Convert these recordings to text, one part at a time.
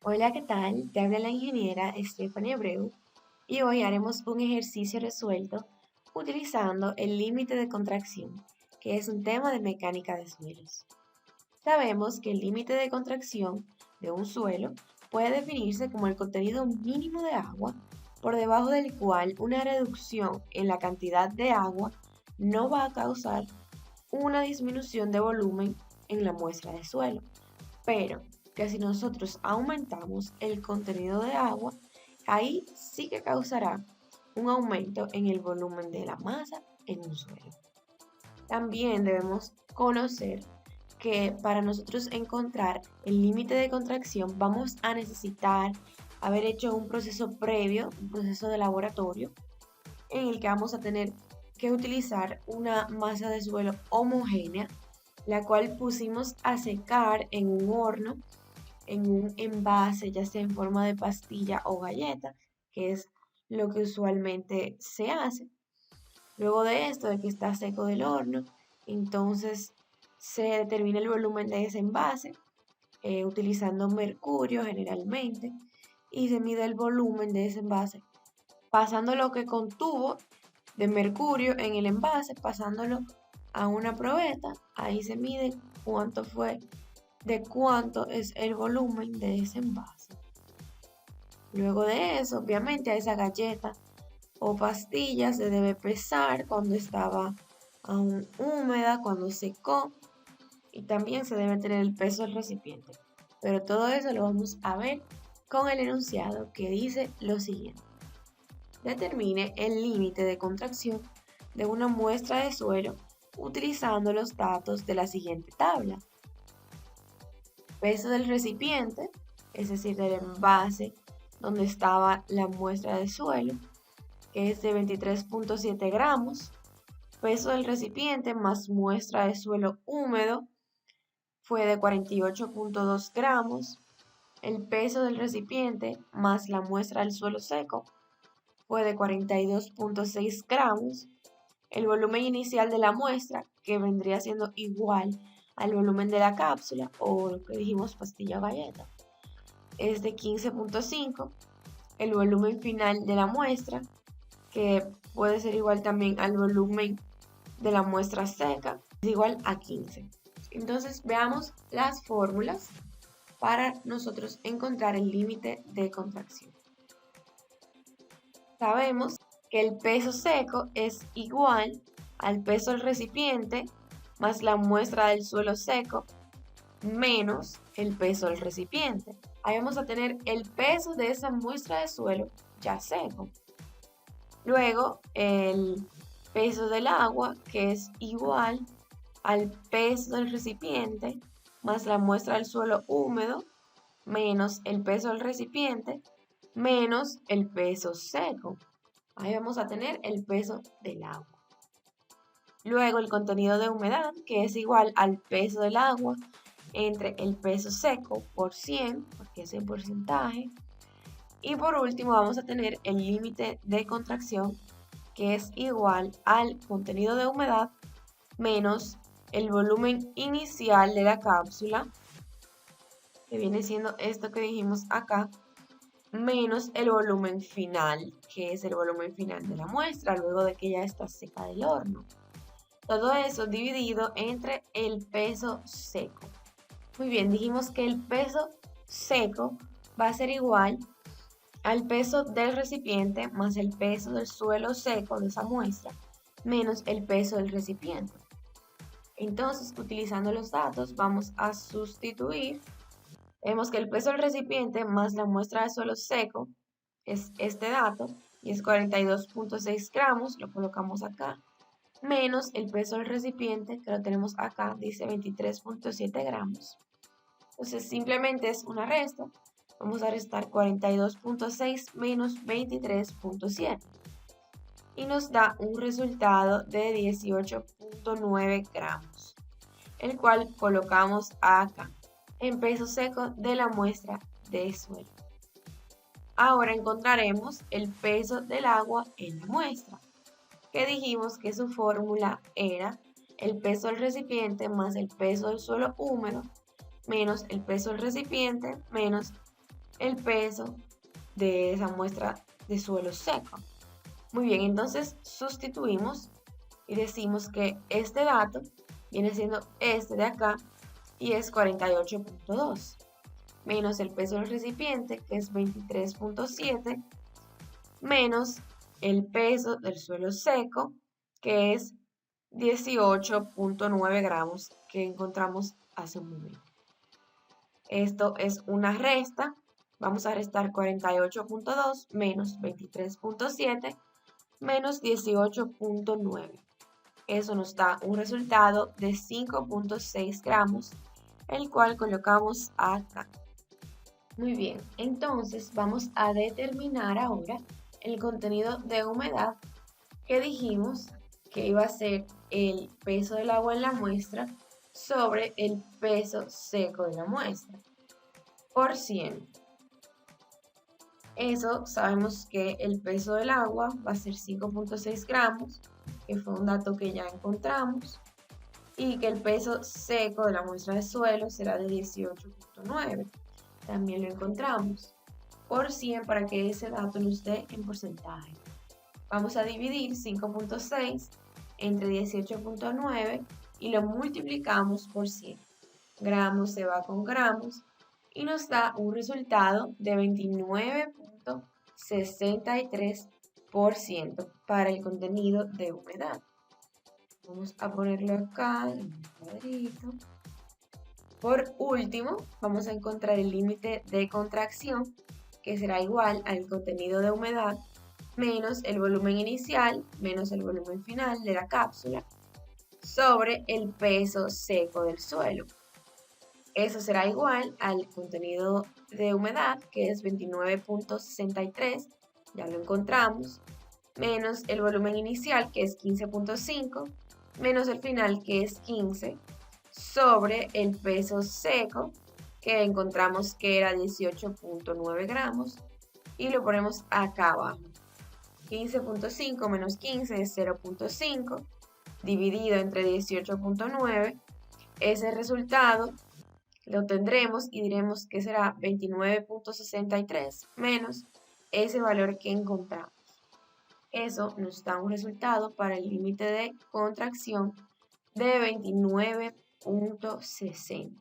Hola, ¿qué tal? Te habla la ingeniera Stephanie Abreu y hoy haremos un ejercicio resuelto utilizando el límite de contracción, que es un tema de mecánica de suelos. Sabemos que el límite de contracción de un suelo puede definirse como el contenido mínimo de agua por debajo del cual una reducción en la cantidad de agua no va a causar una disminución de volumen en la muestra de suelo, pero que si nosotros aumentamos el contenido de agua, ahí sí que causará un aumento en el volumen de la masa en un suelo. También debemos conocer que para nosotros encontrar el límite de contracción vamos a necesitar haber hecho un proceso previo, un proceso de laboratorio, en el que vamos a tener que utilizar una masa de suelo homogénea, la cual pusimos a secar en un horno, en un envase, ya sea en forma de pastilla o galleta, que es lo que usualmente se hace. Luego de esto, de que está seco del horno, entonces se determina el volumen de ese envase, utilizando mercurio generalmente, y se mide el volumen de ese envase, pasando lo que contuvo de mercurio en el envase, pasándolo a una probeta, ahí se mide cuánto fue, de cuánto es el volumen de ese envase. Luego de eso, obviamente, a esa galleta o pastilla se debe pesar cuando estaba aún húmeda, cuando secó, y también se debe tener el peso del recipiente. Pero todo eso lo vamos a ver con el enunciado que dice lo siguiente. Determine el límite de contracción de una muestra de suelo utilizando los datos de la siguiente tabla. Peso del recipiente, es decir, del envase donde estaba la muestra de suelo, que es de 23.7 gramos. Peso del recipiente más muestra de suelo húmedo fue de 48.2 gramos. El peso del recipiente más la muestra del suelo seco fue de 42.6 gramos. El volumen inicial de la muestra, que vendría siendo igual al volumen de la cápsula, o lo que dijimos pastilla o galleta, es de 15.5. El volumen final de la muestra, que puede ser igual también al volumen de la muestra seca, es igual a 15. Entonces veamos las fórmulas para nosotros encontrar el límite de contracción. Sabemos que el peso seco es igual al peso del recipiente más la muestra del suelo seco menos el peso del recipiente. Ahí vamos a tener el peso de esa muestra de suelo ya seco. Luego el peso del agua, que es igual al peso del recipiente más la muestra del suelo húmedo menos el peso del recipiente menos el peso seco. Ahí vamos a tener el peso del agua. Luego el contenido de humedad, que es igual al peso del agua entre el peso seco por 100, porque es el porcentaje. Y por último vamos a tener el límite de contracción, que es igual al contenido de humedad menos el volumen inicial de la cápsula, que viene siendo esto que dijimos acá, menos el volumen final, que es el volumen final de la muestra, luego de que ya está seca del horno. Todo eso dividido entre el peso seco. Muy bien, dijimos que el peso seco va a ser igual al peso del recipiente más el peso del suelo seco de esa muestra, menos el peso del recipiente. Entonces, utilizando los datos, vamos a sustituir. Vemos que el peso del recipiente más la muestra de suelo seco es este dato y es 42.6 gramos, lo colocamos acá, menos el peso del recipiente que lo tenemos acá, dice 23.7 gramos. Entonces simplemente es una resta, vamos a restar 42.6 menos 23.7 y nos da un resultado de 18.9 gramos, el cual colocamos acá en peso seco de la muestra de suelo. Ahora encontraremos el peso del agua en la muestra, que dijimos que su fórmula era el peso del recipiente más el peso del suelo húmedo menos el peso del recipiente menos el peso de esa muestra de suelo seco. Muy bien, entonces sustituimos y decimos que este dato viene siendo este de acá y es 48.2 menos el peso del recipiente, que es 23.7, menos el peso del suelo seco, que es 18.9 gramos que encontramos hace un momento. Esto es una resta. Vamos a restar 48.2 menos 23.7 menos 18.9. Eso nos da un resultado de 5.6 gramos, el cual colocamos acá. Muy bien, entonces vamos a determinar ahora el contenido de humedad que dijimos que iba a ser el peso del agua en la muestra sobre el peso seco de la muestra por 100. Eso sabemos que el peso del agua va a ser 5.6 gramos, que fue un dato que ya encontramos, y que el peso seco de la muestra de suelo será de 18.9. También lo encontramos por 100 para que ese dato nos dé en porcentaje. Vamos a dividir 5.6 entre 18.9 y lo multiplicamos por 100. Gramos se va con gramos y nos da un resultado de 29.63% para el contenido de humedad. Vamos a ponerlo acá en un cuadrito. Por último, vamos a encontrar el límite de contracción, que será igual al contenido de humedad menos el volumen inicial menos el volumen final de la cápsula sobre el peso seco del suelo. Eso será igual al contenido de humedad, que es 29.63, ya lo encontramos, menos el volumen inicial, que es 15.5, menos el final, que es 15, sobre el peso seco, que encontramos que era 18.9 gramos, y lo ponemos acá abajo. 15.5 menos 15 es 0.5, dividido entre 18.9, ese resultado lo tendremos y diremos que será 29.63 menos ese valor que encontramos. Eso nos da un resultado para el límite de contracción de 29.60.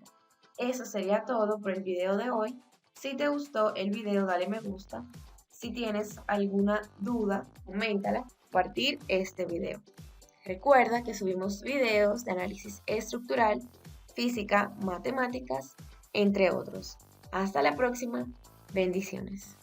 Eso sería todo por el video de hoy. Si te gustó el video, dale me gusta. Si tienes alguna duda, coméntala. Compartir este video. Recuerda que subimos videos de análisis estructural, física, matemáticas, entre otros. Hasta la próxima. Bendiciones.